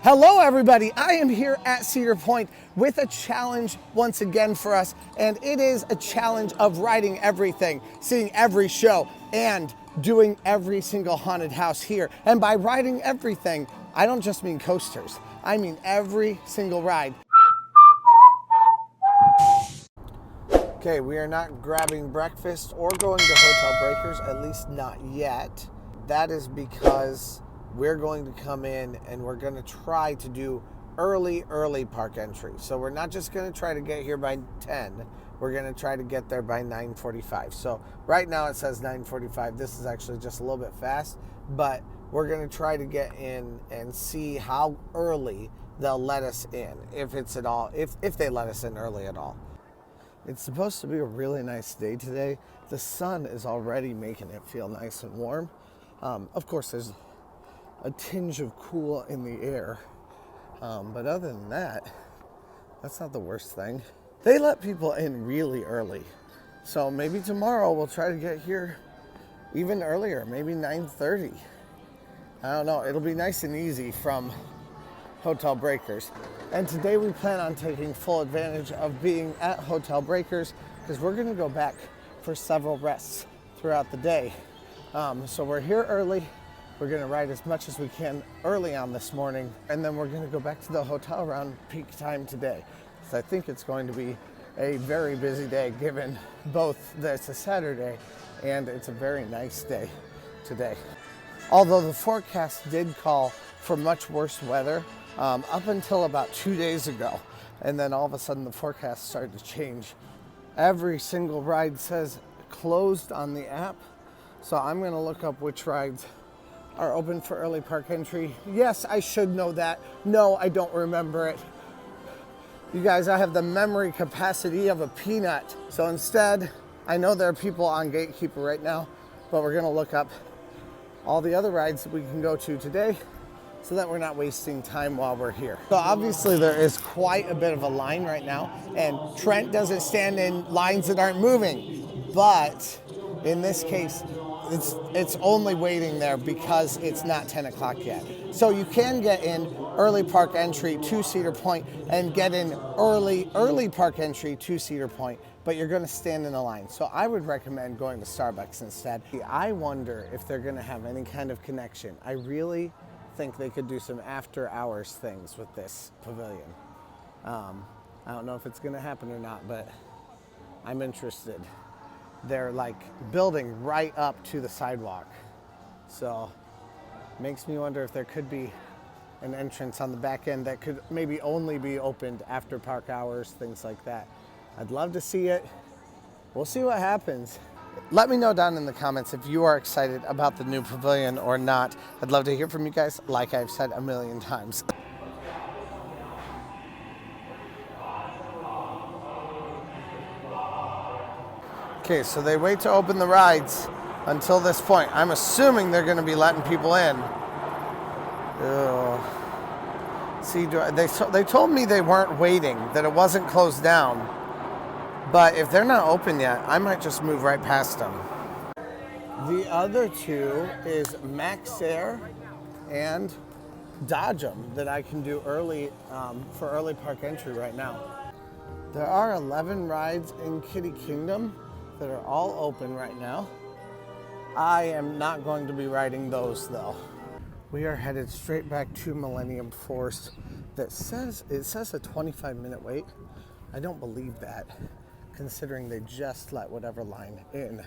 Hello everybody, I am here at Cedar Point with a challenge once again for us, and it is a challenge of riding everything, seeing every show, and doing every single haunted house here. And by riding everything, I don't just mean coasters, I mean every single ride. Okay, we are not grabbing breakfast or going to Hotel Breakers, at least not yet. That is because we're going to come in and we're going to try to do early park entry. So we're not just going to try to get here by 10. We're going to try to get there by 9:45. So right now it says 9:45. This is actually just a little bit fast, but we're going to try to get in and see how early they'll let us in, if it's at all, if they let us in early at all. It's supposed to be a really nice day today. The sun is already making it feel nice and warm. Of course, there's a tinge of cool in the air, but other than that, that's not the worst thing. They let people in really early, so maybe tomorrow we'll try to get here even earlier, maybe 9:30. I don't know, it'll be nice and easy from Hotel Breakers. And today we plan on taking full advantage of being at Hotel Breakers because we're gonna go back for several rests throughout the day. So we're here early. We're gonna ride as much as we can early on this morning, and then we're gonna go back to the hotel around peak time today. So I think it's going to be a very busy day, given both that it's a Saturday and it's a very nice day today. Although the forecast did call for much worse weather up until about 2 days ago, and then all of a sudden the forecast started to change. Every single ride says closed on the app, so I'm gonna look up which rides are open for early park entry. Yes, I should know that. No, I don't remember it. You guys, I have the memory capacity of a peanut. So instead, I know there are people on Gatekeeper right now, but we're gonna look up all the other rides that we can go to today so that we're not wasting time while we're here. So obviously there is quite a bit of a line right now, and Trent doesn't stand in lines that aren't moving, but in this case, it's only waiting there because it's not 10 o'clock yet. So you can get in early park entry to Cedar Point and get in early park entry to Cedar Point, but you're gonna stand in a line. So I would recommend going to Starbucks instead. I wonder if they're gonna have any kind of connection. I really think they could do some after hours things with this pavilion. I don't know if it's gonna happen or not, but I'm interested. They're like building right up to the sidewalk. So makes me wonder if there could be an entrance on the back end that could maybe only be opened after park hours, things like that. I'd love to see it. We'll see what happens. Let me know down in the comments if you are excited about the new pavilion or not. I'd love to hear from you guys, like I've said a million times. Okay, so they wait to open the rides until this point. I'm assuming they're going to be letting people in. Ugh. See, they told me they weren't waiting, that it wasn't closed down. But if they're not open yet, I might just move right past them. The other two is Max Air and Dodge 'em that I can do early for early park entry right now. There are 11 rides in Kiddie Kingdom that are all open right now. I am not going to be riding those though. We are headed straight back to Millennium Force. It says a 25-minute wait. I don't believe that, considering they just let whatever line in.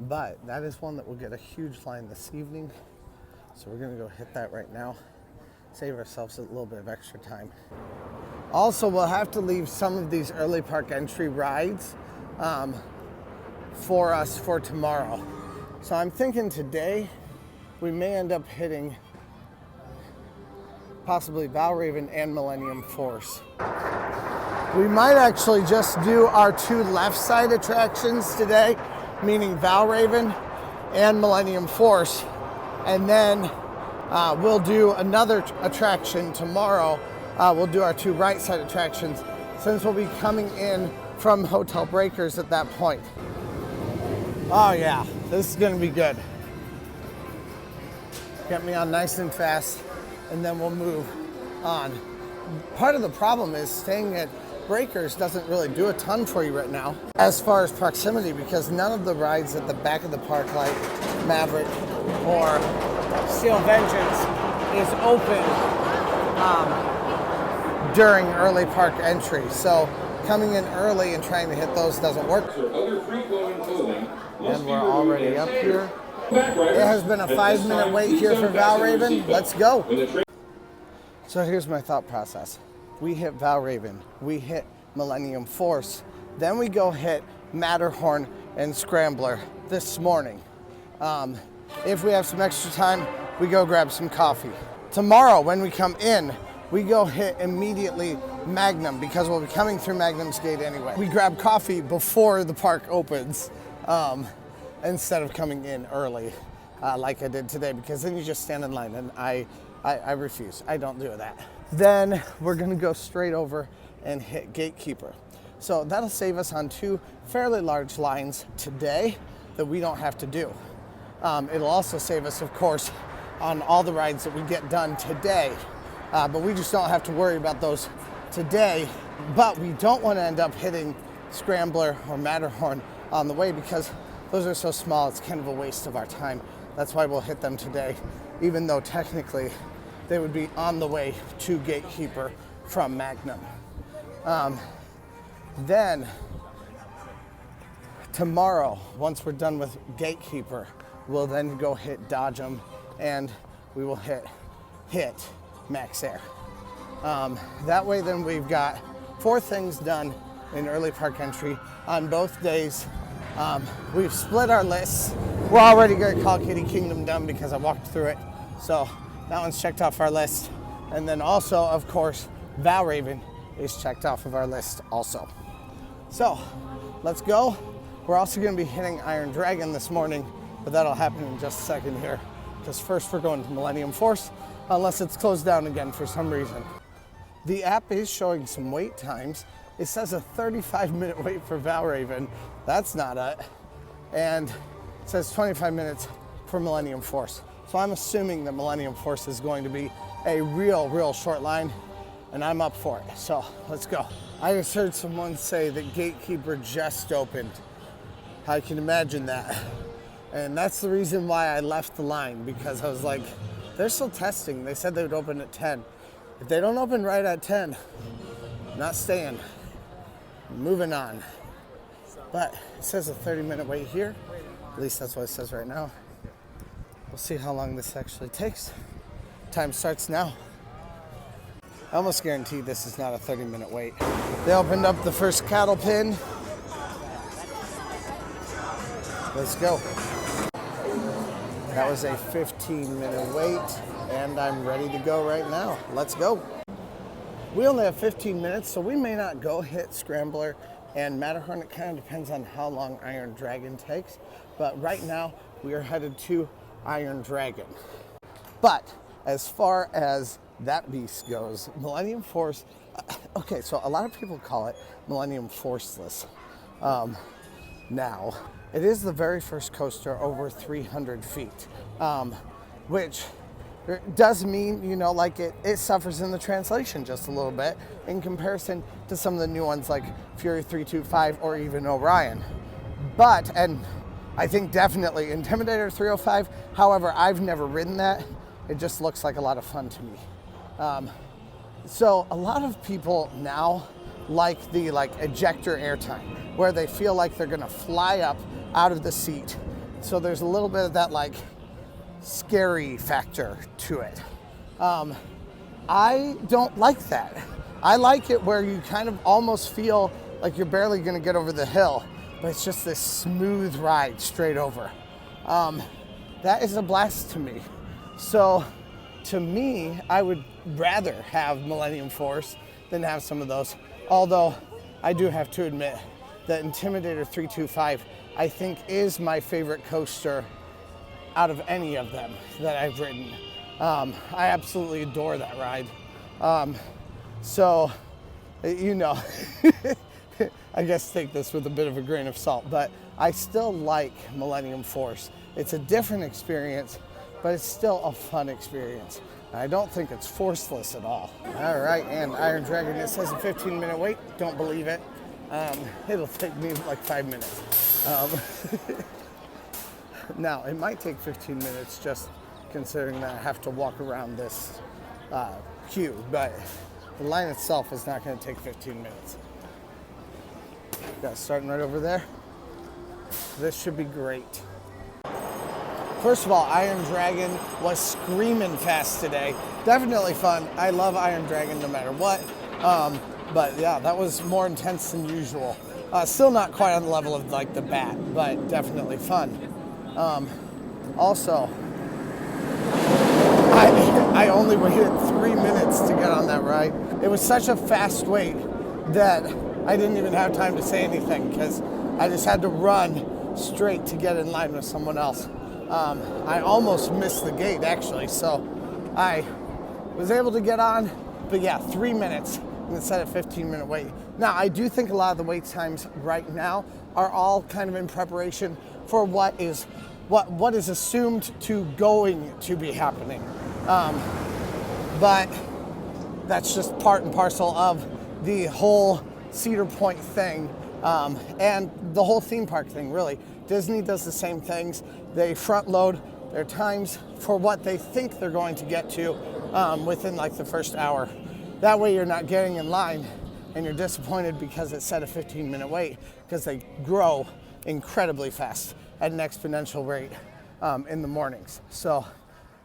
But that is one that will get a huge line this evening. So we're gonna go hit that right now. Save ourselves a little bit of extra time. Also, we'll have to leave some of these early park entry rides for us for tomorrow. So I'm thinking today we may end up hitting possibly Valravn and Millennium Force. We might actually just do our two left side attractions today, meaning Valravn and Millennium Force, and then we'll do another attraction tomorrow. We'll do our two right side attractions since we'll be coming in from Hotel Breakers at that point. Oh yeah, this is gonna be good. Get me on nice and fast. and then we'll move on. Part of the problem is staying at Breakers doesn't really do a ton for you right now as far as proximity, because none of the rides at the back of the park like Maverick or Steel Vengeance is open during early park entry. So coming in early and trying to hit those doesn't work. And we're already up here. It has been a 5-minute wait here for Valravn. Let's go. So here's my thought process. We hit Valravn, we hit Millennium Force, then we go hit Matterhorn and Scrambler this morning. If we have some extra time, we go grab some coffee. Tomorrow when we come in, we go hit immediately Magnum, because we'll be coming through Magnum's gate anyway. We grab coffee before the park opens instead of coming in early like I did today, because then you just stand in line, and I refuse. I don't do that. Then we're gonna go straight over and hit Gatekeeper. So that'll save us on 2 fairly large lines today that we don't have to do. It'll also save us, of course, on all the rides that we get done today. But we just don't have to worry about those today. But we don't want to end up hitting Scrambler or Matterhorn on the way, because those are so small, it's kind of a waste of our time. That's why we'll hit them today, even though technically they would be on the way to Gatekeeper from Magnum. Then tomorrow, once we're done with Gatekeeper, we'll then go hit Dodgem, and we will hit Max Air. That way then we've got 4 things done in early park entry on both days. We've split our lists. We're already gonna call Kiddie Kingdom done because I walked through it. So that one's checked off our list. And then also, of course, Valravn is checked off of our list also. So let's go. We're also gonna be hitting Iron Dragon this morning, but that'll happen in just a second here, because first we're going to Millennium Force, unless it's closed down again for some reason. The app is showing some wait times. It says a 35-minute wait for Valravn. That's not it. And it says 25 minutes for Millennium Force. So I'm assuming that Millennium Force is going to be a real short line, and I'm up for it. So let's go. I just heard someone say that Gatekeeper just opened. I can imagine that. And that's the reason why I left the line, because I was like, they're still testing. They said they would open at 10. If they don't open right at 10, I'm not staying. I'm moving on. But it says a 30-minute wait here. At least that's what it says right now. We'll see how long this actually takes. Time starts now. I almost guarantee this is not a 30-minute wait. They opened up the first cattle pen. Let's go. That was a 15-minute wait, and I'm ready to go right now. Let's go. We only have 15 minutes, so we may not go hit Scrambler and Matterhorn. It kind of depends on how long Iron Dragon takes. But right now, we are headed to Iron Dragon. But as far as that beast goes, Millennium Force, okay, so a lot of people call it Millennium Forceless now. It is the very first coaster over 300 feet, which does mean, you know, like it suffers in the translation just a little bit in comparison to some of the new ones like Fury 325 or even Orion. But, and I think definitely Intimidator 305, however, I've never ridden that. It just looks like a lot of fun to me. So a lot of people now like the ejector airtime, where they feel like they're gonna fly up out of the seat. So there's a little bit of that like scary factor to it. I don't like that. I like it where you kind of almost feel like you're barely gonna get over the hill, but it's just this smooth ride straight over. That is a blast to me. So to me, I would rather have Millennium Force than have some of those. Although I do have to admit that Intimidator 325, I think, is my favorite coaster out of any of them that I've ridden. I absolutely adore that ride. So, you know, I guess take this with a bit of a grain of salt, but I still like Millennium Force. It's a different experience, but it's still a fun experience. I don't think it's forceless at all. All right, and Iron Dragon, it says a 15-minute wait. Don't believe it. It'll take me like 5 minutes. Now, it might take 15 minutes just considering that I have to walk around this queue, but the line itself is not going to take 15 minutes. Got starting right over there. This should be great. First of all, Iron Dragon was screaming fast today. Definitely fun. I love Iron Dragon no matter what. But yeah, that was more intense than usual. Still not quite on the level of like the Bat, but definitely fun. Also, I only waited 3 minutes to get on that ride. It was such a fast wait that I didn't even have time to say anything because I just had to run straight to get in line with someone else. I almost missed the gate actually, so I was able to get on, but yeah, 3 minutes instead of 15-minute wait. Now, I do think a lot of the wait times right now are all kind of in preparation for what is assumed to going to be happening. But that's just part and parcel of the whole Cedar Point thing, and the whole theme park thing, really. Disney does the same things. They front load their times for what they think they're going to get to within like the first hour. That way you're not getting in line and you're disappointed because it said a 15-minute wait, because they grow incredibly fast at an exponential rate in the mornings. So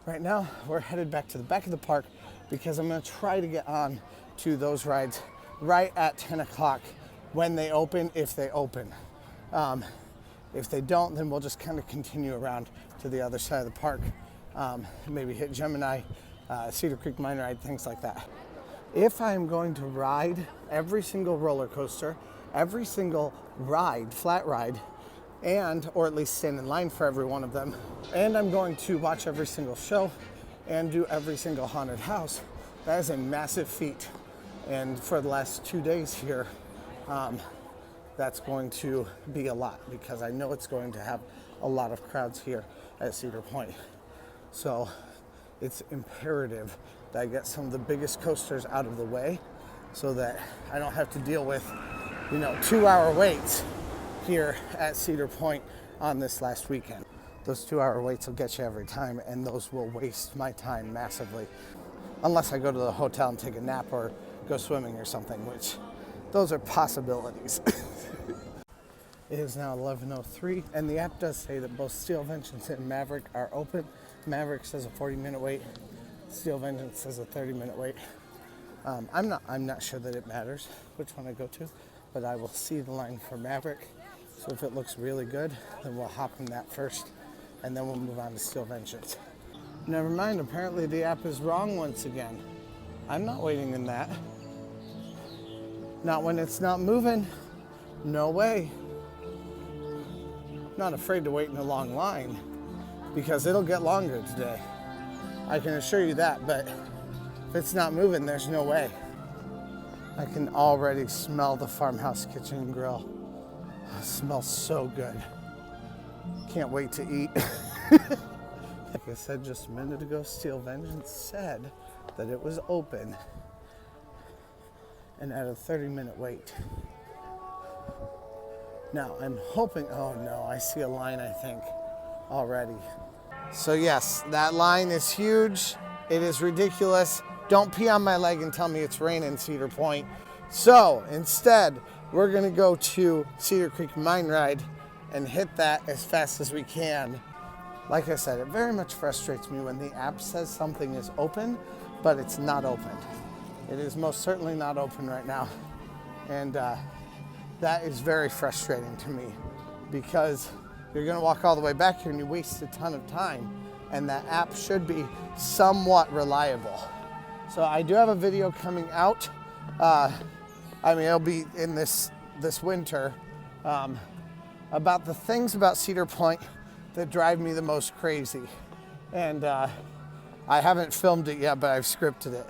right now we're headed back to the back of the park because I'm going to try to get on to those rides right at 10 o'clock when they open, if they open. If they don't, then we'll just kind of continue around to the other side of the park. Maybe hit Gemini, Cedar Creek Mine Ride, things like that. If I'm going to ride every single roller coaster, every single ride, flat ride, or at least stand in line for every one of them, and I'm going to watch every single show and do every single haunted house, that is a massive feat. And for the last 2 days here, that's going to be a lot because I know it's going to have a lot of crowds here at Cedar Point. So it's imperative that I get some of the biggest coasters out of the way so that I don't have to deal with, 2-hour waits here at Cedar Point on this last weekend. Those 2-hour waits will get you every time, and those will waste my time massively. Unless I go to the hotel and take a nap or go swimming or something, which those are possibilities. It is now 11:03, and the app does say that both Steel Vengeance and Maverick are open. Maverick says a 40-minute wait. Steel Vengeance says a 30-minute wait. I'm not sure that it matters which one I go to, but I will see the line for Maverick. So if it looks really good, then we'll hop in that first, and then we'll move on to Steel Vengeance. Never mind, apparently the app is wrong once again. I'm not waiting in that. Not when it's not moving. No way. Not afraid to wait in a long line because it'll get longer today. I can assure you that, but if it's not moving, there's no way. I can already smell the Farmhouse Kitchen and Grill. It smells so good. Can't wait to eat. Like I said just a minute ago, Steel Vengeance said that it was open and at a 30-minute wait. Now, I'm hoping, oh no, I see a line, I think, already. So yes, that line is huge. It is ridiculous. Don't pee on my leg and tell me it's raining, Cedar Point. So instead, we're gonna go to Cedar Creek Mine Ride and hit that as fast as we can. Like I said, it very much frustrates me when the app says something is open, but it's not open. It is most certainly not open right now. And that is very frustrating to me because you're gonna walk all the way back here and you waste a ton of time, and that app should be somewhat reliable. So I do have a video coming out. It'll be in this winter about the things about Cedar Point that drive me the most crazy. And I haven't filmed it yet, but I've scripted it.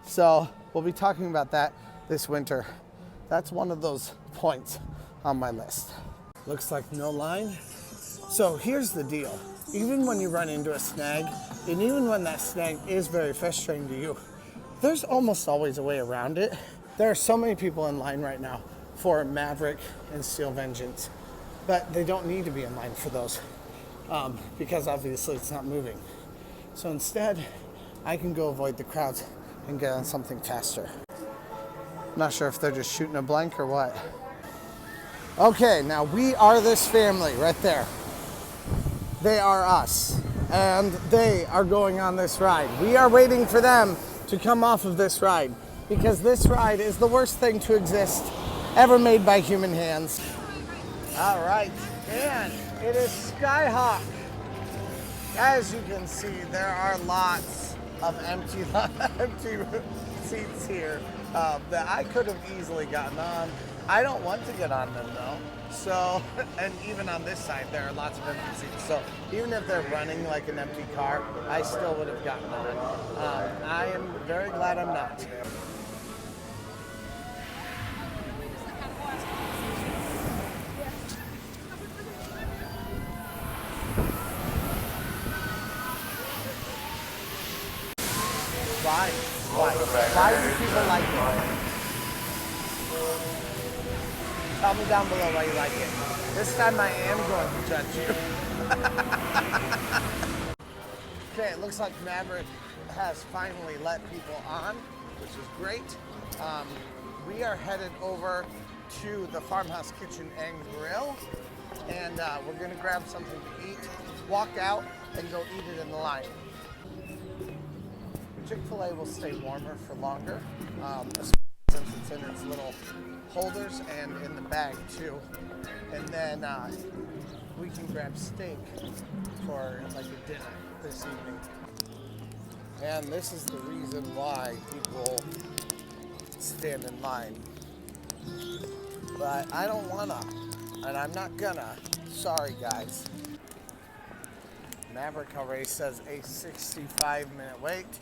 So we'll be talking about that this winter. That's one of those points on my list. Looks like no line. So here's the deal. Even when you run into a snag, And even when that snag is very frustrating to you, there's almost always a way around it. There are so many people in line right now for Maverick and Steel Vengeance, but they don't need to be in line for those because obviously it's not moving. So instead, I can go avoid the crowds and get on something faster. Not sure if they're just shooting a blank or what. Okay, now we are this family right there. They are us, and they are going on this ride. We are waiting for them to come off of this ride because this ride is the worst thing to exist ever made by human hands. All right, and it is Skyhawk. As you can see, there are lots of empty seats here that I could have easily gotten on. I don't want to get on them though. So, and even on this side, there are lots of empty seats. So even if they're running like an empty car, I still would have gotten on. I am very glad I'm not. Why do people like it? Tell me down below why you like it. This time I am going to judge you. Okay, it looks like Maverick has finally let people on, which is great. We are headed over to the Farmhouse Kitchen and Grill, and we're gonna grab something to eat, walk out, and go eat it in the line. Chick-fil-A will stay warmer for longer, especially since it's in its little holders and in the bag too. And then we can grab steak for like a dinner this evening. And this is the reason why people stand in line. But I don't wanna, and I'm not gonna. Sorry guys. Maverick already says a 65-minute wait.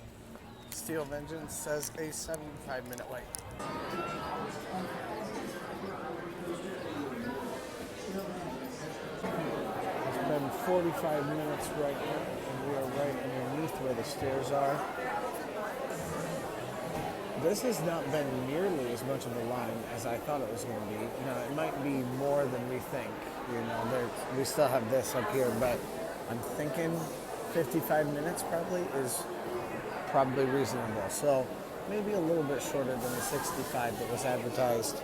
Steel Vengeance says a 75-minute wait. It's been 45 minutes right now, and we are right underneath where the stairs are. This has not been nearly as much of a line as I thought it was going to be. Now, it might be more than we think. You know, we still have this up here, but I'm thinking 55 minutes probably is probably reasonable. So maybe a little bit shorter than the 65 that was advertised.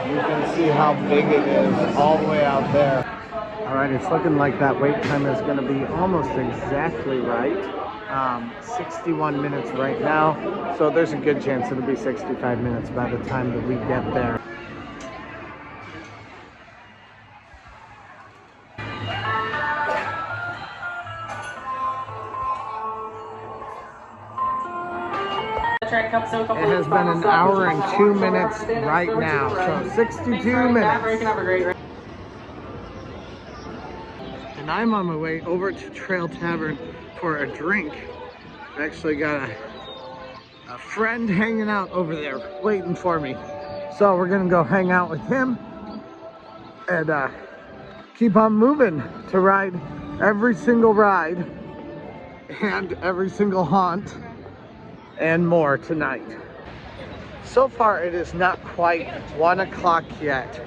You can see how big it is all the way out there. All right, it's looking like that wait time is going to be almost exactly right. 61 minutes right now, so there's a good chance it'll be 65 minutes by the time that we get there. It has been an hour and 2 minutes right now, so 62 minutes. And I'm on my way over to Trail Tavern for a drink. I actually got a friend hanging out over there waiting for me. So we're gonna go hang out with him and keep on moving to ride every single ride and every single haunt and more tonight. So far it is not quite 1 o'clock yet,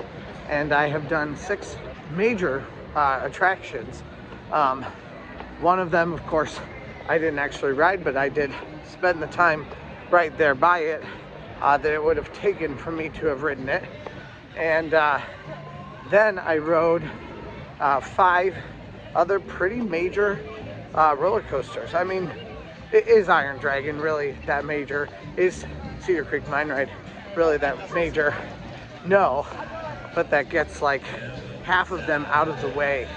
and I have done 6 major attractions. One of them, of course, I didn't actually ride, but I did spend the time right there by it that it would have taken for me to have ridden it. And then I rode 5 other pretty major roller coasters. I mean, is Iron Dragon really that major? Is Cedar Creek Mine Ride really that major? No, but that gets like half of them out of the way,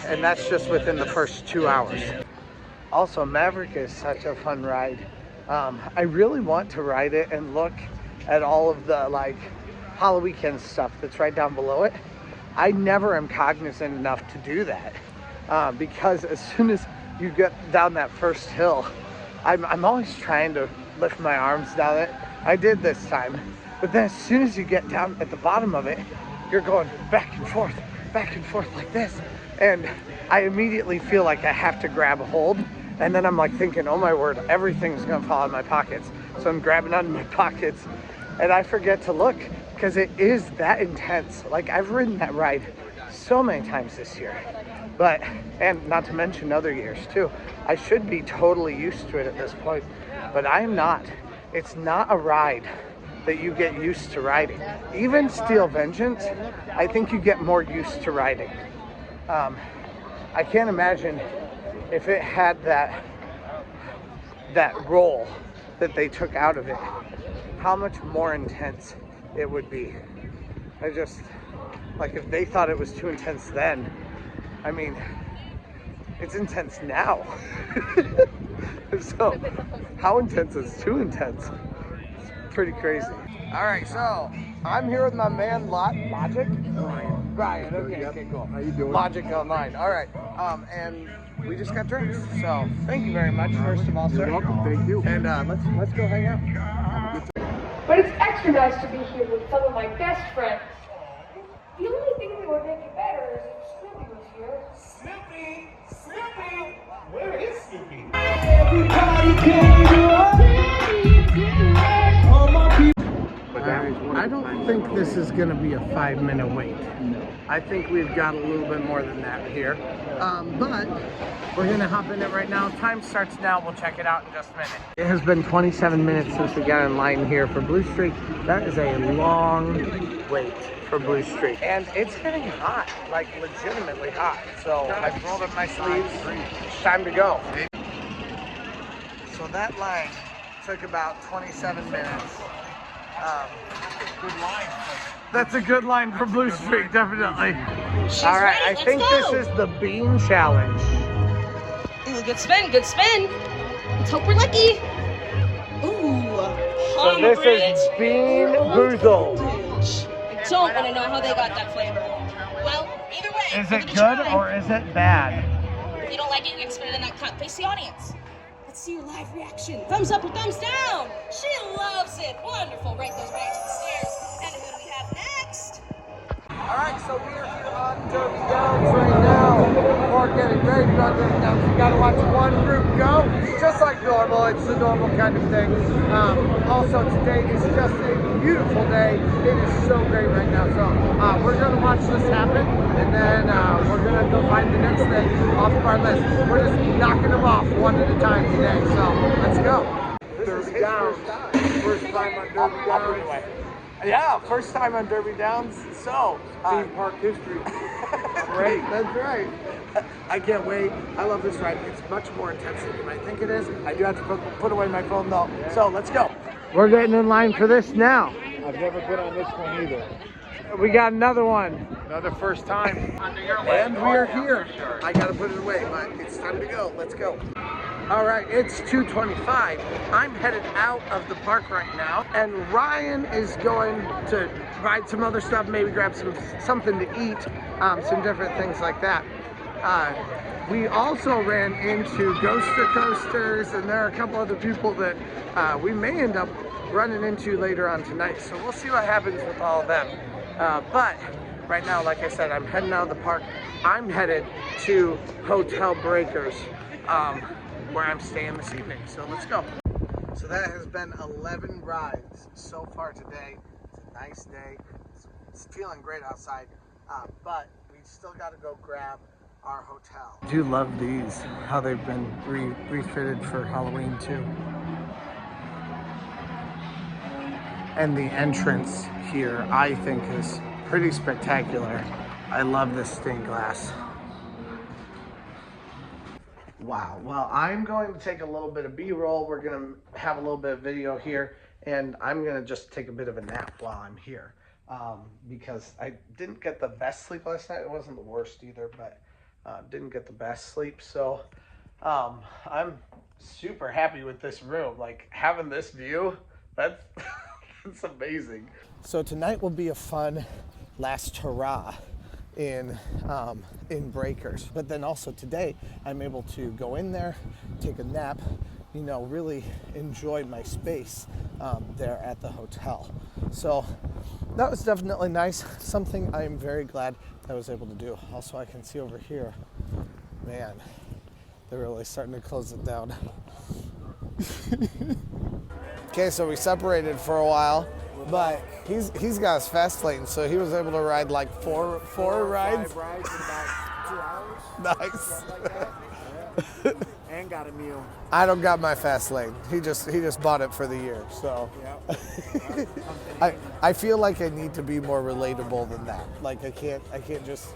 and that's just within the first 2 hours. Also, Maverick is such a fun ride. I really want to ride it and look at all of the like Halloween stuff that's right down below it. I never am cognizant enough to do that because as soon as you get down that first hill, I'm always trying to lift my arms down it. I did this time, But then as soon as you get down at the bottom of it, you're going back and forth like this. And I immediately feel like I have to grab a hold. And then I'm like thinking, oh my word, everything's gonna fall out of my pockets. So I'm grabbing onto my pockets and I forget to look because it is that intense. Like I've ridden that ride so many times this year, but, and not to mention other years too. I should be totally used to it at this point, but I am not. It's not a ride that you get used to riding. Even Steel Vengeance, I think you get more used to riding. I can't imagine if it had that roll that they took out of it, how much more intense it would be. I just, like if they thought it was too intense then, I mean, it's intense now. So, how intense is too intense? It's pretty crazy. All right, so I'm here with my man Logic. Brian, okay, cool. How you doing? Logic Online. All right, and we just got drinks. So thank you very much, first of all, sir. You're welcome. Thank you. And let's go hang out. But it's extra nice to be here with some of my best friends. The only thing that would make it better is if Snoopy was here. Snoopy! Snoopy! Where is Snoopy? I don't think this is going to be a 5-minute wait. No. I think we've got a little bit more than that here. But we're going to hop in it right now. Time starts now. We'll check it out in just a minute. It has been 27 minutes since we got in line here for Blue Streak. That is a long wait for Blue Streak. And it's getting hot, like legitimately hot. So I've rolled up my sleeves. It's time to go. So that line took about 27 minutes. Good line. That's a good line for Blue Streak, definitely. She's All right, ready. I think Let's go. this is the bean challenge. Ooh, good spin, good spin. Let's hope we're lucky. Ooh, So this is bean boozled. I don't want to know how they got that flavor. Well, either way. Is give it a good try. or is it bad? If you don't like it, you can spit it in that cup. Face the audience. Let's see your live reaction. Thumbs up or thumbs down. She loves it. Wonderful. Rate those ratings to the stairs. And who do we have next? All right, so we are here on Derby Downs right now. We're getting ready to go to Derby Downs. We got to watch one group go, just like normal. It's the normal kind of thing. Also, today is just a beautiful day. It is so great right now. So we're going to watch this happen, and then we're going to go find the next thing off of our list. We're just knocking them off one at a time today. So let's go. Derby Downs. First time on Derby Downs. Yeah, first time on Derby Downs. So, Theme park history. I'm ready. That's right. I can't wait. I love this ride. It's much more intense than you might think it is. I do have to put away my phone though. Yeah. So let's go. We're getting in line for this now. I've never been on this one either. We got another one. Another first time. And we're here. I gotta put it away, but it's time to go. Let's go. All right, it's 2:25. I'm headed out of the park right now, and Ryan is going to ride some other stuff, maybe grab something to eat, some different things like that. We also ran into Ghoster Coasters, and there are a couple other people that we may end up running into later on tonight. So we'll see what happens with all of them. But right now, like I said, I'm heading out of the park. I'm headed to Hotel Breakers, where I'm staying this evening. So let's go. So that has been 11 rides so far today. It's a nice day. It's feeling great outside, but we still got to go grab our hotel. I do love these, how they've been refitted for Halloween too. And the entrance here, I think, is pretty spectacular. I love this stained glass. Wow, well, I'm going to take a little bit of B-roll. We're gonna have a little bit of video here, and I'm gonna just take a bit of a nap while I'm here. Because I didn't get the best sleep last night. It wasn't the worst either, but didn't get the best sleep. So I'm super happy with this room. Like, having this view, that's, that's amazing. So tonight will be a fun last hurrah in Breakers, but then also today I'm able to go in there, take a nap, you know, really enjoy my space there at the hotel. So that was definitely nice. Something I am very glad I was able to do. Also, I can see over here, man, they're really starting to close it down. Okay, so we separated for a while, but he's got his fast lane, so he was able to ride like four rides. 5 rides in about 2 hours. Nice. Something like that. Yeah. And got a meal. I don't got my fast lane. He just bought it for the year. So Yeah. I feel like I need to be more relatable than that. Like I can't just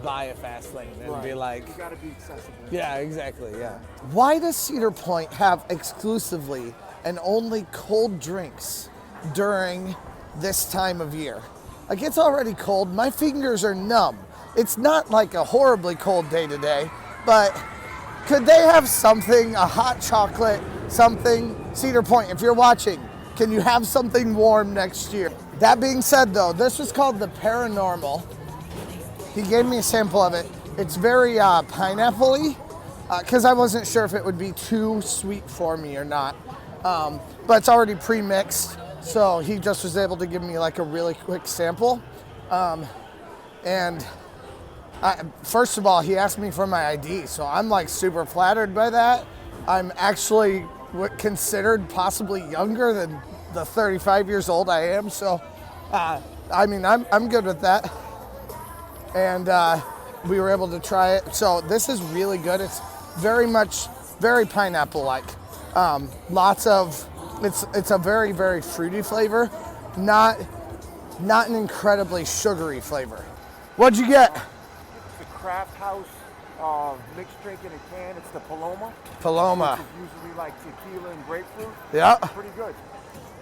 buy a fast lane and be like, you gotta be accessible. yeah, exactly, yeah. Why does Cedar Point have exclusively and only cold drinks during this time of year? Like, it's already cold. My fingers are numb. It's not like a horribly cold day today, but could they have something, a hot chocolate, something? Cedar Point, if you're watching, can you have something warm next year? That being said, though, this was called the Paranormal. He gave me a sample of it. It's very pineapple-y, because I wasn't sure if it would be too sweet for me or not. But it's already pre-mixed, so he just was able to give me like a really quick sample. First of all, he asked me for my ID, so I'm like super flattered by that. I'm actually considered possibly younger than the 35 years old I am, so I mean, I'm good with that. And we were able to try it. So this is really good. It's very pineapple-like. It's a very, very fruity flavor, not an incredibly sugary flavor. What'd you get? The Craft House mixed drink in a can. It's the Paloma. Paloma. Which is usually like tequila and grapefruit. Yeah. Pretty good.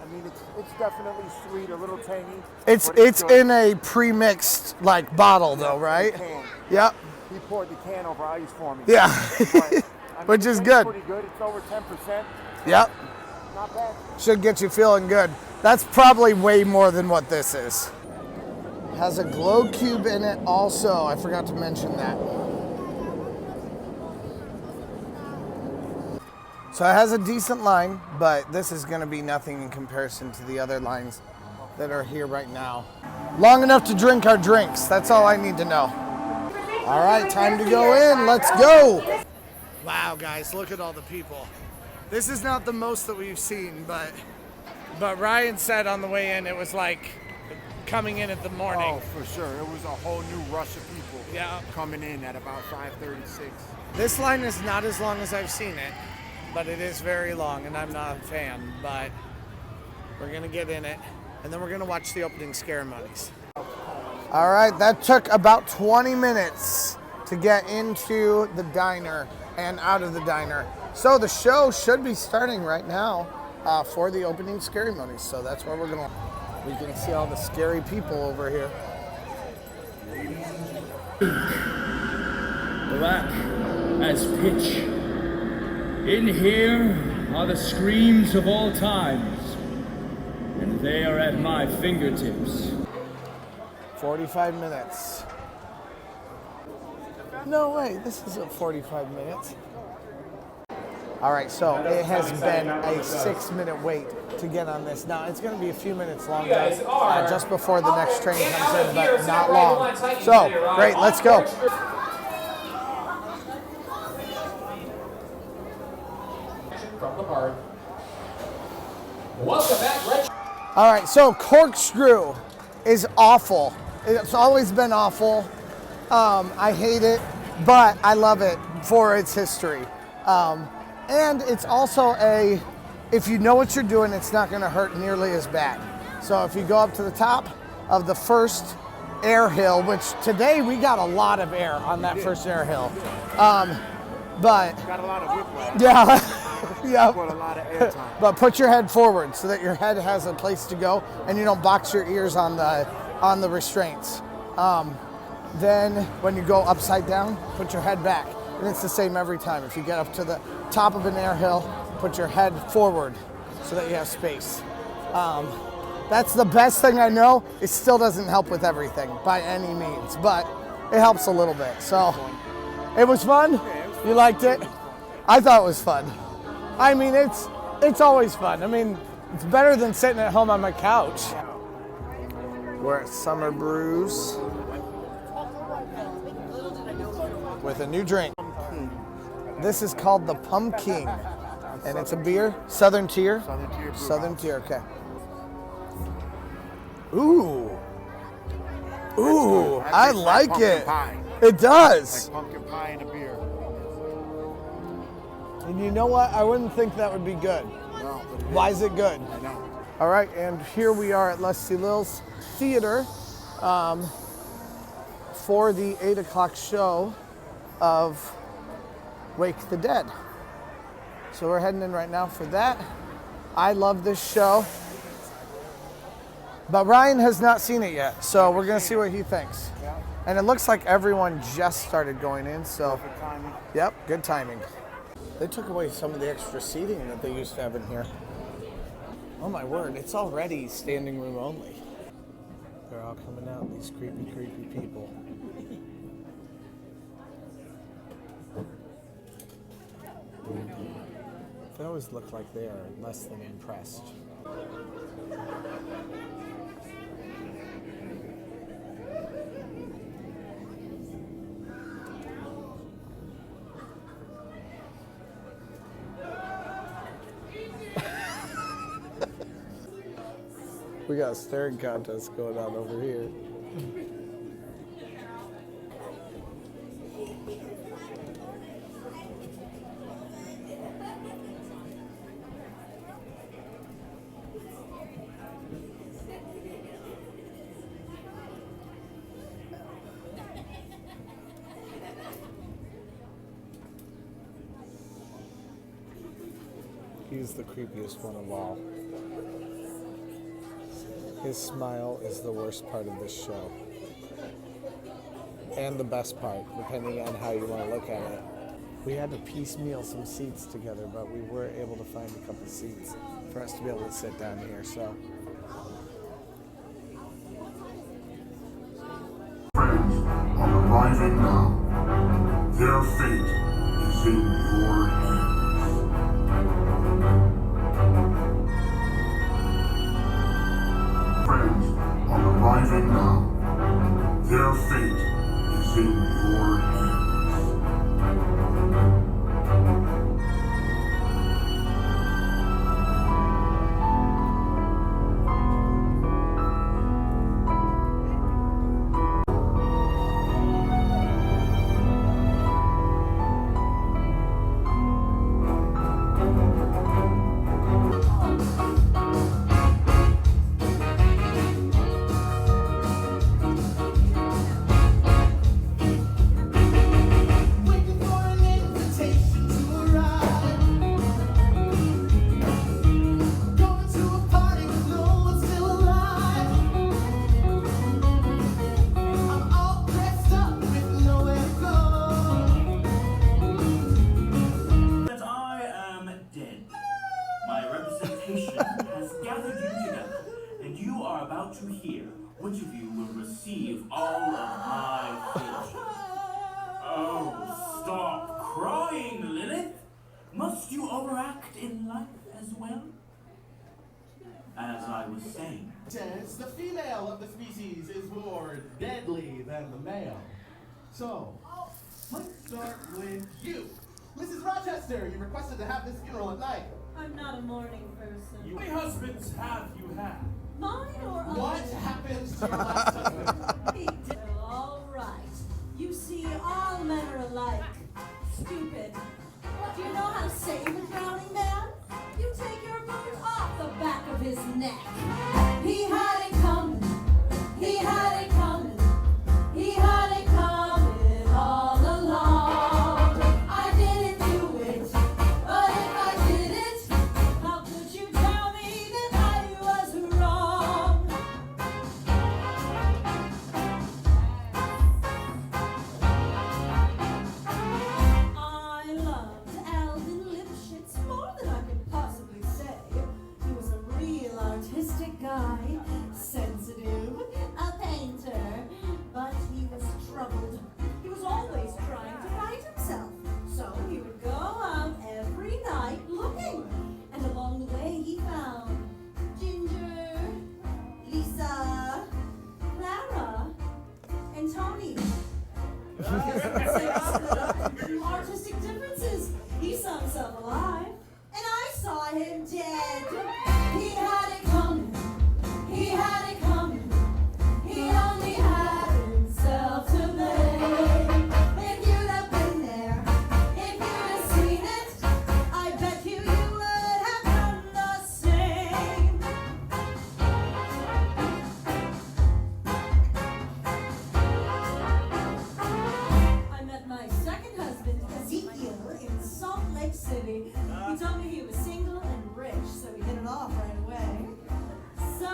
I mean, it's definitely sweet, a little tangy. It's good. in a pre-mixed like bottle though, right? Can. Yep. He poured the can over ice for me. Yeah. But, I mean, Which is it's good. Pretty good. It's over 10%. Yep. Not bad. Should get you feeling good. That's probably way more than what this is. Has a glow cube in it also. I forgot to mention that. So it has a decent line, but this is going to be nothing in comparison to the other lines that are here right now. Long enough to drink our drinks. That's all I need to know. All right, time to go in. Let's go. Wow, guys, look at all the people. This is not the most that we've seen, but Ryan said on the way in it was like coming in at the morning. Oh, for sure. It was a whole new rush of people coming in at about 5:36. This line is not as long as I've seen it, but it is very long, and I'm not a fan, but we're going to get in it, and then we're going to watch the opening ScaryMoanies. All right, that took about 20 minutes to get into the diner and out of the diner. So the show should be starting right now for the opening ScaryMoanies. So that's where we can see all the scary people over here. Black as pitch. In here are the screams of all times, and they are at my fingertips. 45 minutes. No way, this isn't 45 minutes. All right, so it has been a 6-minute wait to get on this. Now, it's going to be a few minutes longer just before the next train comes in, but not long. So, great, let's go. From the park. Welcome back, Red. All right, so Corkscrew is awful. It's always been awful. I hate it, but I love it for its history. And it's also if you know what you're doing, it's not gonna hurt nearly as bad. So if you go up to the top of the first air hill, which today we got a lot of air on that first air hill. But Got a lot of whiplash. yeah, yeah. But a lot of airtime. But put your head forward so that your head has a place to go and you don't box your ears on the restraints. Then when you go upside down, put your head back. And it's the same every time. If you get up to the top of an air hill, put your head forward so that you have space. That's the best thing I know. It still doesn't help with everything by any means, but it helps a little bit. So it was fun. You liked it? I thought it was fun. I mean, it's always fun. I mean, it's better than sitting at home on my couch. We're at Summer Brews with a new drink. This is called the Pumpkin, and it's a beer, Southern Tier. Southern Tier, okay. Ooh, I like it. Pie. It does. Like pumpkin pie and a beer. And you know what? I wouldn't think that would be good. No, Why is it good? I know. All right, and here we are at Les Celil's Theater for the 8 o'clock show of Wake the Dead. So we're heading in right now for that. I love this show, but Ryan has not seen it yet, so we're gonna see what he thinks. Yeah. And it looks like everyone just started going in, so Perfect timing. yep, good timing. They took away some of the extra seating that they used to have in here. Oh my word, it's already standing room only. They're all coming out, these creepy, creepy people. They always look like they are less than impressed. We got a staring contest going on over here. He's the creepiest one of all. His smile is the worst part of this show. And the best part, depending on how you want to look at it. We had to piecemeal some seats together, but we were able to find a couple seats for us to be able to sit down here, so. Friends are arriving now. Their fate is in your hands. Friends are arriving now. Their fate is in your hands. The female of the species is more deadly than the male. So, let's start with you. Mrs. Rochester, you requested to have this funeral at night. I'm not a morning person. How many husbands have you had? Mine or What happens to your last husband? He did. All right. You see, all men are alike. Stupid. Do you know how to save a drowning man? You take your boot off the back of his neck. He had it coming. He had it coming. He had it coming all along. I didn't do it, but if I did it, how could you tell me that I was wrong? Artistic differences. He saw himself alive, and I saw him dead. He had it coming. He had it coming. He only had himself to blame. If you'd have been there, if you'd have seen it, I bet you would have done the same. I met my second husband, Ezekiel, in Salt Lake City. He told me he was single and rich, so we hit it off right away. So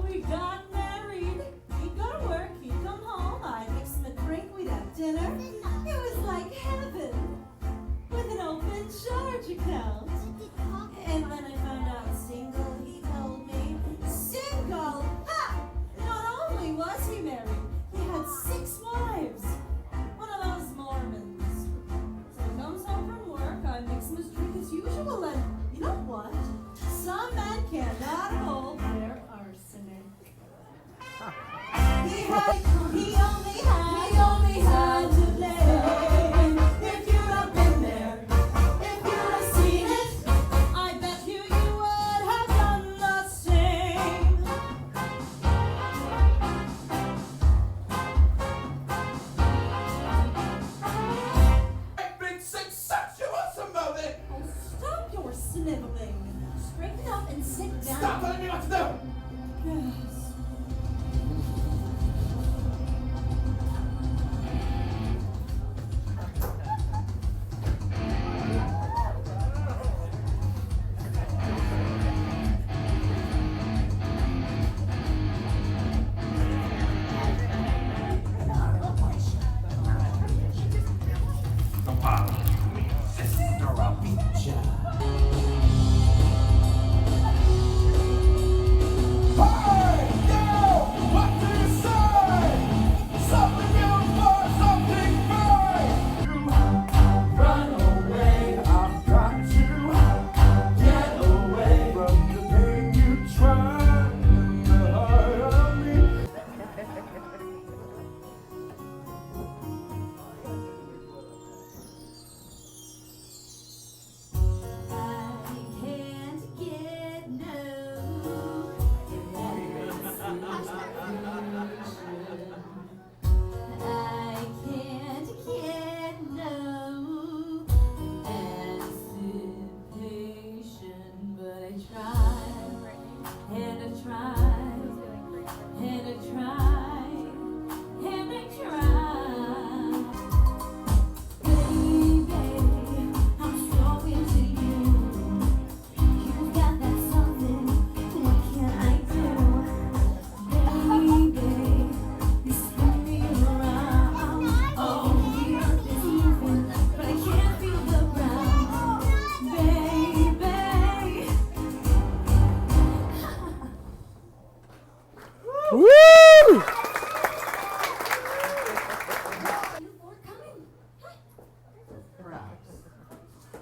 we got married. He'd go to work, he'd come home, I'd mix him a drink, we'd have dinner. It was like heaven with an open charge account. And when I found out single, he told me, single? Ha! Not only was he married, he had 6 wives. One of those Mormons. So he comes home from work, I mix him his drink as usual, and you know what? Some men cannot hold their arsenic. He only had to blame. If you'd have been there, if you'd have seen it, I bet you would have done the same. Big successful somebody. Oh, stop your sniveling. Straighten up and sit down. Stop telling me what to do. Yes.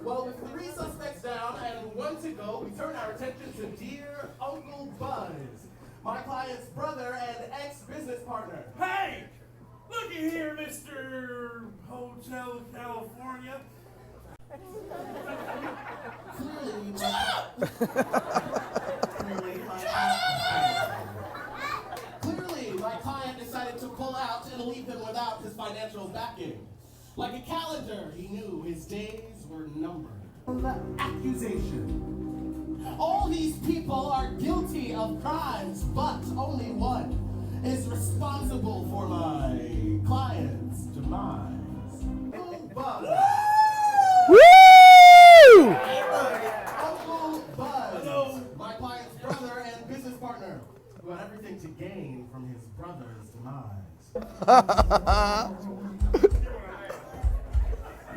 Well, with 3 suspects down and 1 to go, we turn our attention to dear Uncle Buzz, my client's brother and ex-business partner. Hey! Looky here, Mr. Hotel California. Clearly, my client decided to pull out and leave him without his financial backing. Like a calendar, he knew his days were numbered. Accusation. All these people are guilty of crimes, but only one is responsible for my client's demise. Uncle Buzz. Woo! Uncle Buzz. Hello. My client's brother and business partner, who had everything to gain from his brother's demise.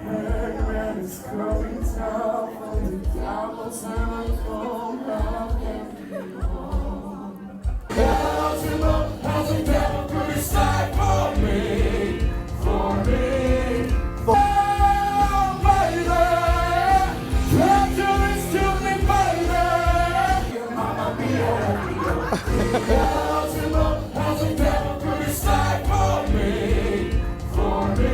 Man is coming down from the gallows and from how's it up? How's it down? Pretty side for me, for me. Oh, baby, treacherous to me, baby. Your mama be happy. How's it up? How's it down? Pretty side for me, for me.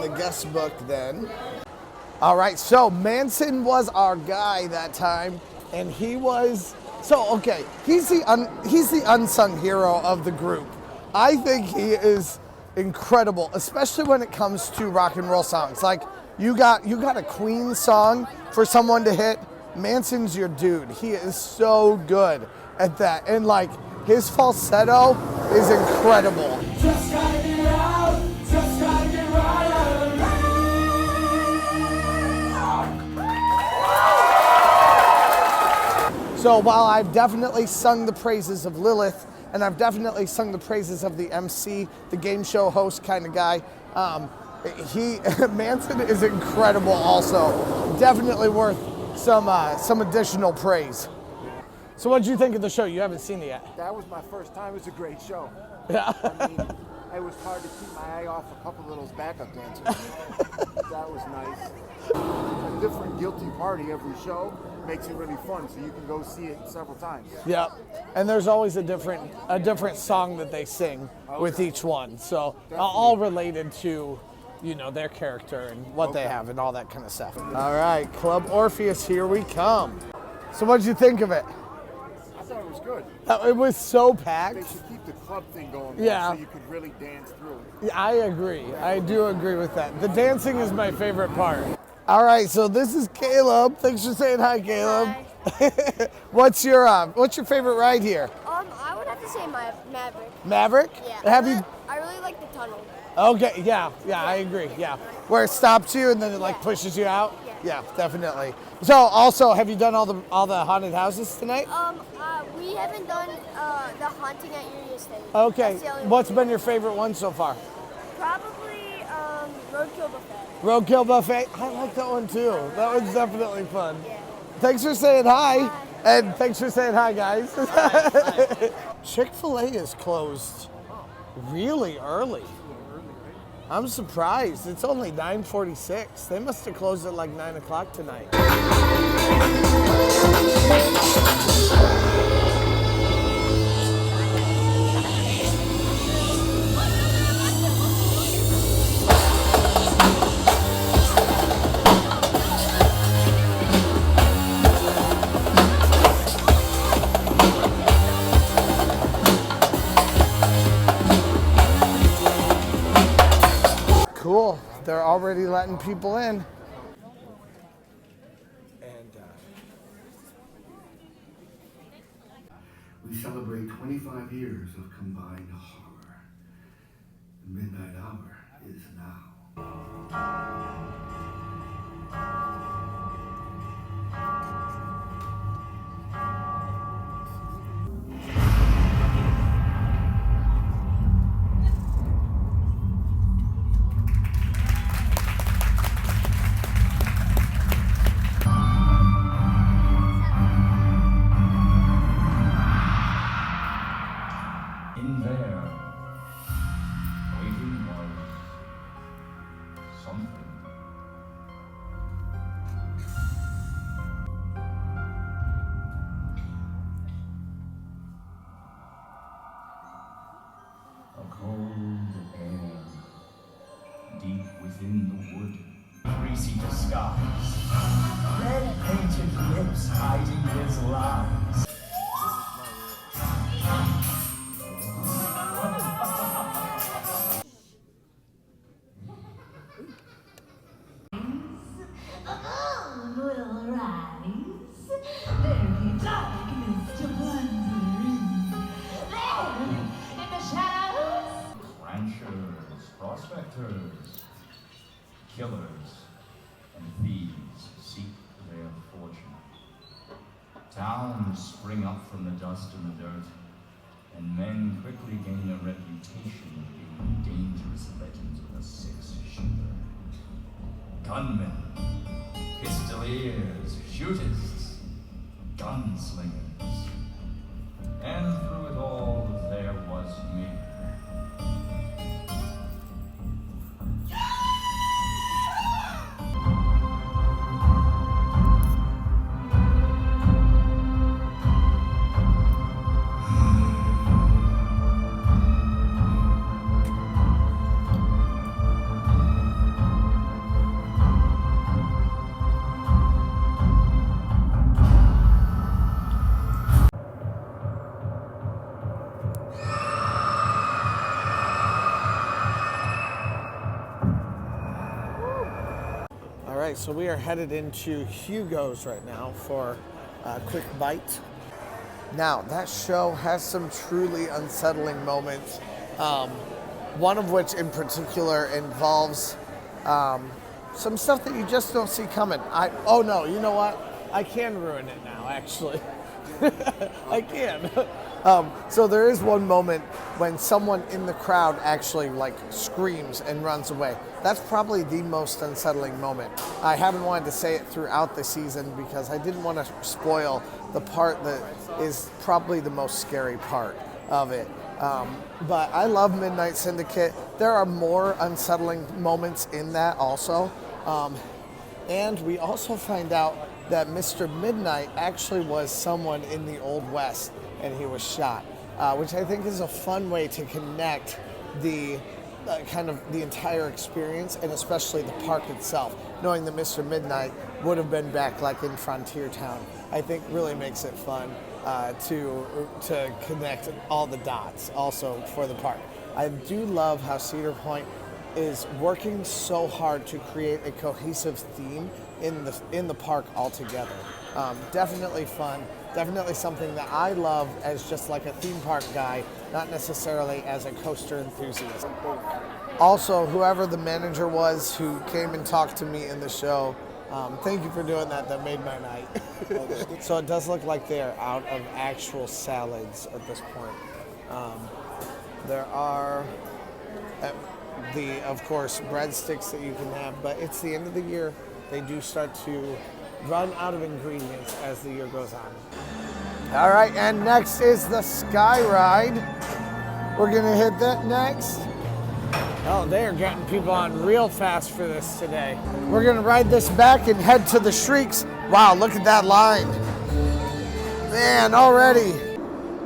the guest book then. All right, so Manson was our guy that time, and he was, he's the unsung hero of the group. I think he is incredible, especially when it comes to rock and roll songs. Like, you got a Queen song for someone to hit, Manson's your dude. He is so good at that, and like, his falsetto is incredible. Just gotta get out, just gotta get right out of the So while I've definitely sung the praises of Lilith, and I've definitely sung the praises of the MC, the game show host kind of guy, Manson is incredible also. Definitely worth some additional praise. So what did you think of the show? You haven't seen it yet. That was my first time. It was a great show. Yeah. I mean, it was hard to keep my eye off a couple of those backup dancers. That was nice. A different guilty party every show makes it really fun, so you can go see it several times. Yeah, and there's always a different song that they sing with each one. So all related to, you know, their character and what they have and all that kind of stuff. All right, Club Orpheus, here we come. So what did you think of it? I thought it was good. It was so packed. They should keep the club thing going, yeah, so you could really dance through. Yeah, I agree. I do agree with that. The dancing is my favorite part. All right, so this is Caleb. Thanks for saying hi, Caleb. Hi. What's your favorite ride here? I would have to say Maverick. Maverick? Yeah. I really like the tunnel. Okay, yeah, I agree, yeah. Where it stops you and then it like pushes you out? Yeah, definitely. So also, have you done all the haunted houses tonight? We haven't done the haunting at Erie Estate. Okay, what's been your favorite one so far? Probably Roadkill Buffet. Roadkill Buffet? I like that one too. That one's definitely fun. Yeah. Thanks for saying hi. And thanks for saying hi, guys. Chick-fil-A is closed really early. I'm surprised. It's only 9:46. They must have closed at like 9 o'clock tonight. Cool. They're already letting people in. And we celebrate 25 years of combined horror. The midnight hour is now. Killers and thieves seek their fortune. Towns spring up from the dust and the dirt, and men quickly gain a reputation of being dangerous legends of the six-shooter. Gunmen, pistoliers, shooters, gunslingers. And through it all, there was me. All right, so we are headed into Hugo's right now for a quick bite. Now, that show has some truly unsettling moments. One of which in particular involves some stuff that you just don't see coming. Oh no, you know what? I can ruin it now, actually. I can. So there is one moment when someone in the crowd actually like screams and runs away. That's probably the most unsettling moment. I haven't wanted to say it throughout the season because I didn't want to spoil the part that is probably the most scary part of it. But I love Midnight Syndicate. There are more unsettling moments in that also. And we also find out that Mr. Midnight actually was someone in the Old West and he was shot, which I think is a fun way to connect the kind of the entire experience and especially the park itself. Knowing that Mr. Midnight would have been back like in Frontier Town, I think really makes it fun to connect all the dots also for the park. I do love how Cedar Point is working so hard to create a cohesive theme in the park altogether. Definitely fun, definitely something that I love as just like a theme park guy, not necessarily as a coaster enthusiast. Also, whoever the manager was who came and talked to me in the show, thank you for doing that. That made my night. So it does look like they're out of actual salads at this point. There are of course, breadsticks that you can have, but it's the end of the year. They do start to run out of ingredients as the year goes on. All right, and next is the Skyride. We're gonna hit that next. Oh, they are getting people on real fast for this today. We're gonna ride this back and head to the Shrieks. Wow, look at that line. Man, already.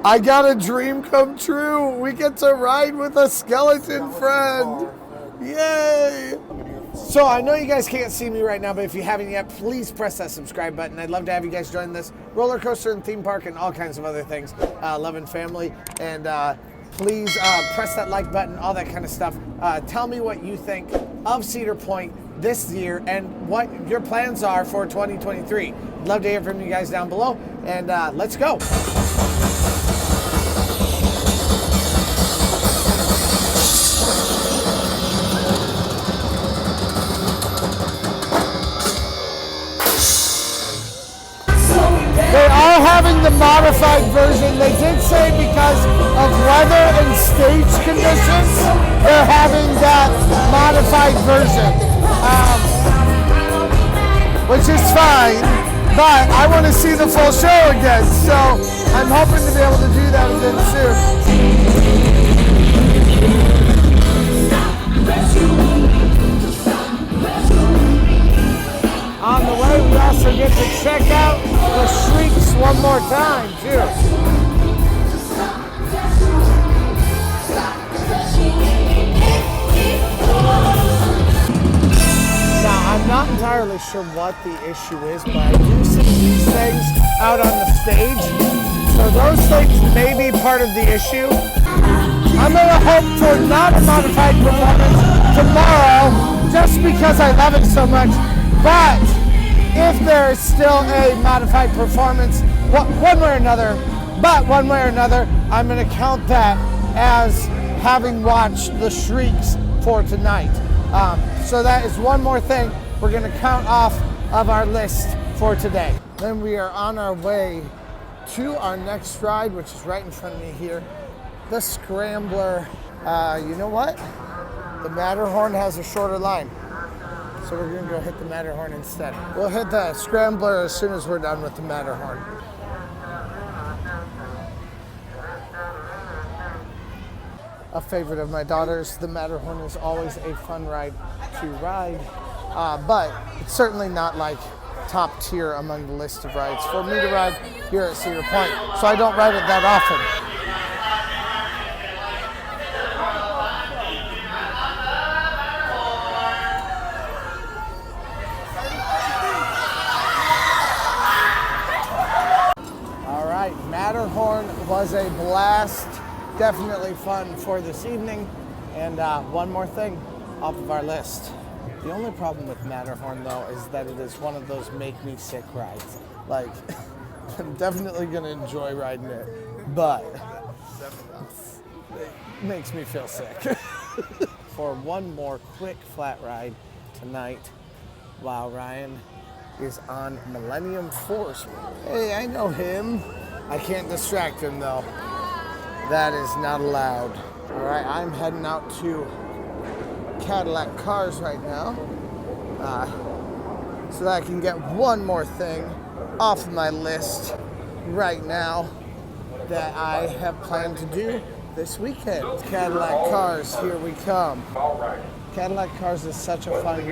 I got a dream come true. We get to ride with a skeleton friend. Yay! So I know you guys can't see me right now, but if you haven't yet, please press that subscribe button. I'd love to have you guys join this roller coaster and theme park and all kinds of other things. Love and family. And please press that like button, all that kind of stuff. Tell me what you think of Cedar Point this year and what your plans are for 2023. I'd love to hear from you guys down below. And let's go. They are having the modified version. They did say because of weather and stage conditions, they're having that modified version, which is fine, but I want to see the full show again, so I'm hoping to be able to do that again soon. On the way, we also get to check out the Shrieks one more time, too. Now, I'm not entirely sure what the issue is, but I do see these things out on the stage. So those things may be part of the issue. I'm going to hope for not a modified performance tomorrow, just because I love it so much. But if there is still a modified performance, one way or another, I'm going to count that as having watched the Shrieks for tonight. So that is one more thing we're going to count off of our list for today. Then we are on our way to our next ride, which is right in front of me here, the Scrambler. You know what? The Matterhorn has a shorter line. So we're gonna go hit the Matterhorn instead. We'll hit the Scrambler as soon as we're done with the Matterhorn. A favorite of my daughter's, the Matterhorn is always a fun ride to ride, but it's certainly not like top tier among the list of rides for me to ride here at Cedar Point, so I don't ride it that often. Matterhorn was a blast, definitely fun for this evening, and one more thing off of our list. The only problem with Matterhorn, though, is that it is one of those make me sick rides. Like, I'm definitely going to enjoy riding it, but it makes me feel sick. For one more quick flat ride tonight, while Ryan is on Millennium Force. Hey, I know him. I can't distract him, though. That is not allowed. All right, I'm heading out to Cadillac Cars right now, so that I can get one more thing off of my list right now that I have planned to do this weekend. Cadillac Cars, here we come. Cadillac Cars is such a fun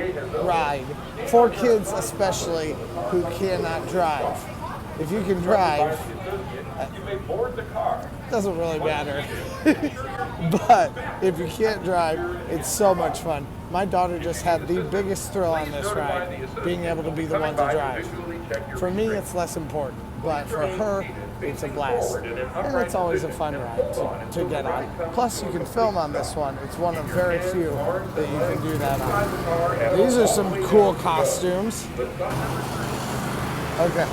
ride, for kids especially who cannot drive. If you can drive, it doesn't really matter. But if you can't drive, it's so much fun. My daughter just had the biggest thrill on this ride, being able to be the one to drive. For me, it's less important, but for her, it's a blast. And it's always a fun ride to get on. Plus, you can film on this one. It's one of very few that you can do that on. These are some cool costumes. Okay.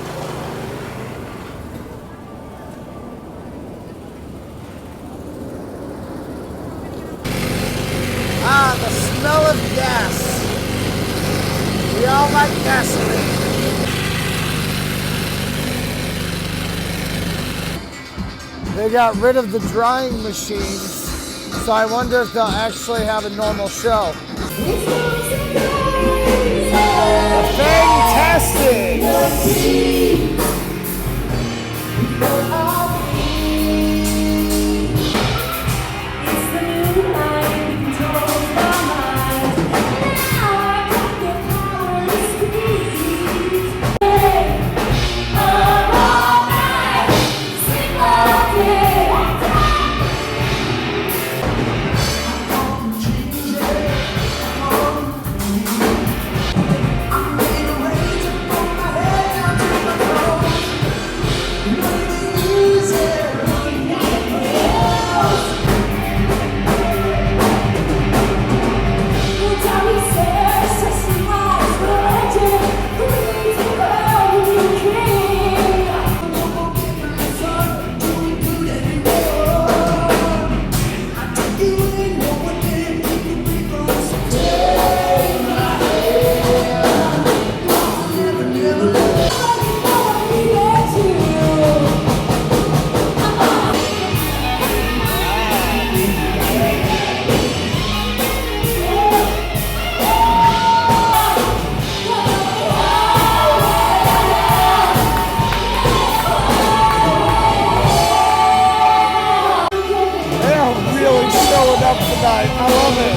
Ah, the smell of gas. We all like gasoline. They got rid of the drying machines, so I wonder if they'll actually have a normal show. The Fangtastics! Tonight. I love it.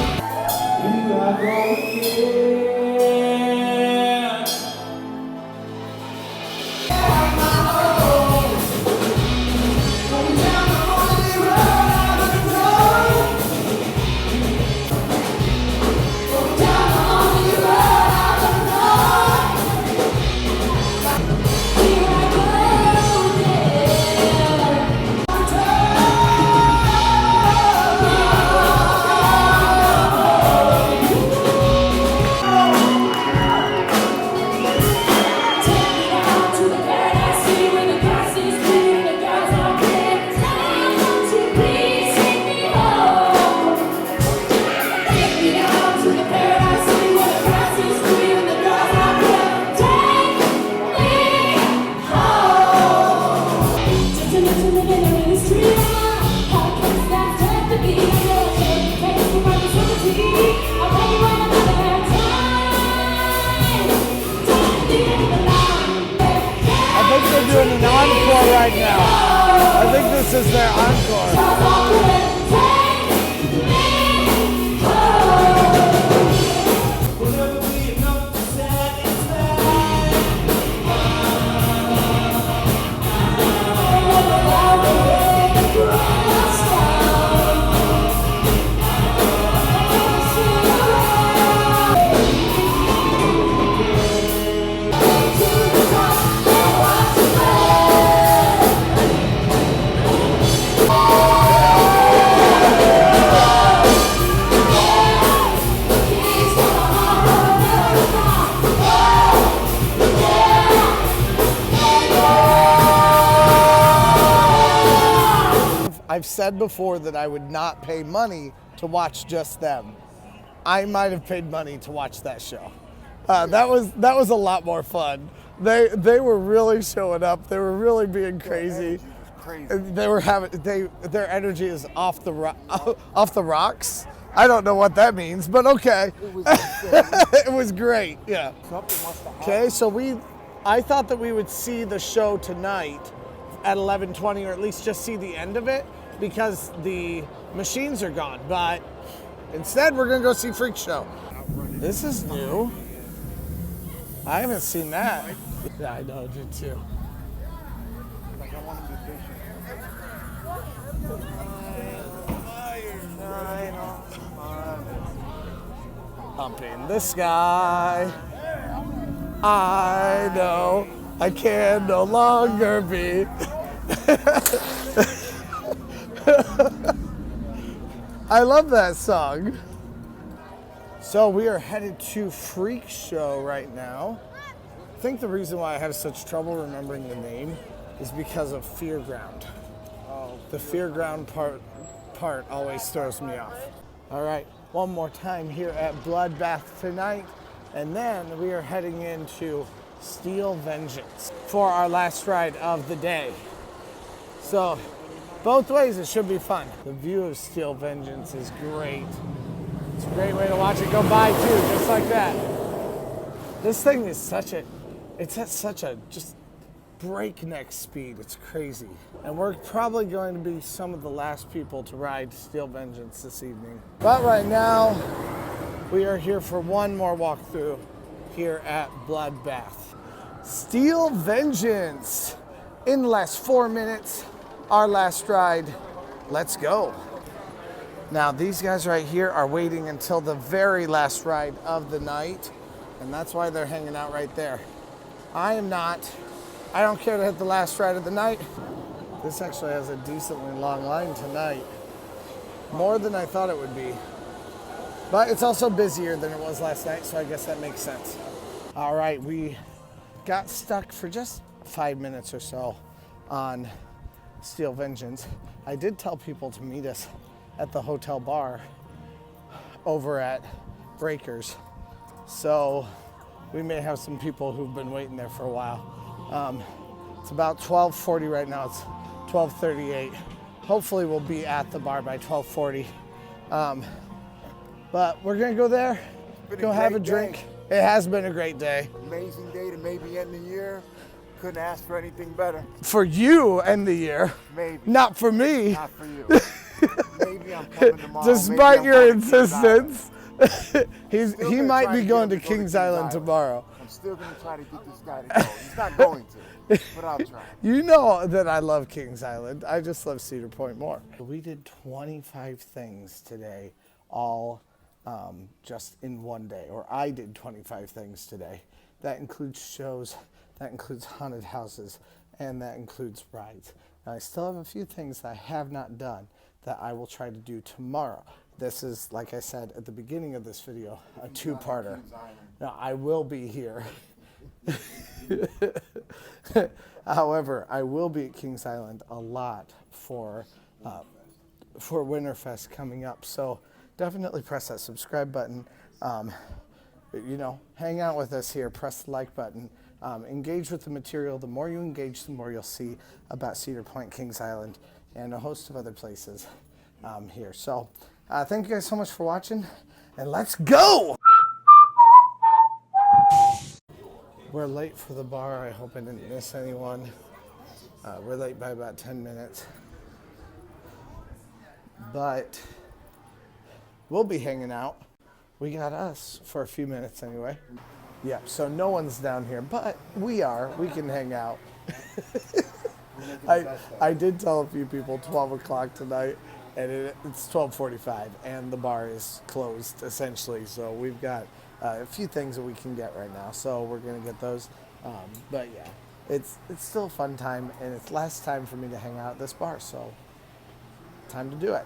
Doing an encore right now. I think this is their encore. I've said before that I would not pay money to watch just them. I might have paid money to watch that show. That was a lot more fun. They were really showing up. They were really being crazy. They were their energy is off the rocks. I don't know what that means, but okay. It was great. Yeah. Okay, so I thought that we would see the show tonight at 11:20, or at least just see the end of it, because the machines are gone. But instead, we're gonna go see Freak Show. This is new. I haven't seen that. Yeah, I know, I did too. Up in the sky, I know I can no longer be. I love that song. So we are headed to Freak Show right now. I think the reason why I have such trouble remembering the name is because of Fairground. The Fairground part always throws me off. All right, one more time here at Bloodbath tonight, and then we are heading into Steel Vengeance for our last ride of the day. So both ways it should be fun. The view of Steel Vengeance is great. It's a great way to watch it go by too, just like that. This thing is it's at such a just breakneck speed. It's crazy. And we're probably going to be some of the last people to ride Steel Vengeance this evening. But right now, we are here for one more walkthrough here at Bloodbath. Steel Vengeance. In the last 4 minutes, our last ride. Let's go. Now, these guys right here are waiting until the very last ride of the night, and that's why they're hanging out right there. I am not. I don't care to hit the last ride of the night. This actually has a decently long line tonight. More than I thought it would be. But it's also busier than it was last night, so I guess that makes sense. All right, we got stuck for just 5 minutes or so on Steel Vengeance. I did tell people to meet us at the hotel bar over at Breakers. So we may have some people who've been waiting there for a while. It's about 12:40 right now. It's 12:38. Hopefully we'll be at the bar by 12:40. But we're gonna go there, go have a drink. It has been a great day. Amazing day to maybe end the year. Couldn't ask for anything better. For you end the year. Maybe. Not for me. Not for you. Maybe I'm coming tomorrow. Despite your insistence, he might be going to Kings Island tomorrow. I'm still going to try to get this guy to go. He's not going to, but I'll try. You know that I love Kings Island. I just love Cedar Point more. We did 25 things today, all just in one day. Or I did 25 things today. That includes shows, that includes haunted houses, and that includes rides. Now, I still have a few things that I have not done that I will try to do tomorrow. This is, like I said at the beginning of this video, a two-parter. Now, I will be here. However, I will be at Kings Island a lot for Winterfest coming up. So definitely press that subscribe button. You know, hang out with us here. Press the like button. Engage with the material. The more you engage, the more you'll see about Cedar Point, Kings Island, and a host of other places here. So thank you guys so much for watching, and let's go! We're late for the bar. I hope I didn't miss anyone. We're late by about 10 minutes. But we'll be hanging out. We got us for a few minutes anyway. Yeah, so no one's down here, but we are. We can hang out. I did tell a few people 12 o'clock tonight, and it's 12:45, and the bar is closed, essentially. So we've got a few things that we can get right now, so we're going to get those. But yeah, it's still a fun time, and it's last time for me to hang out at this bar, so time to do it.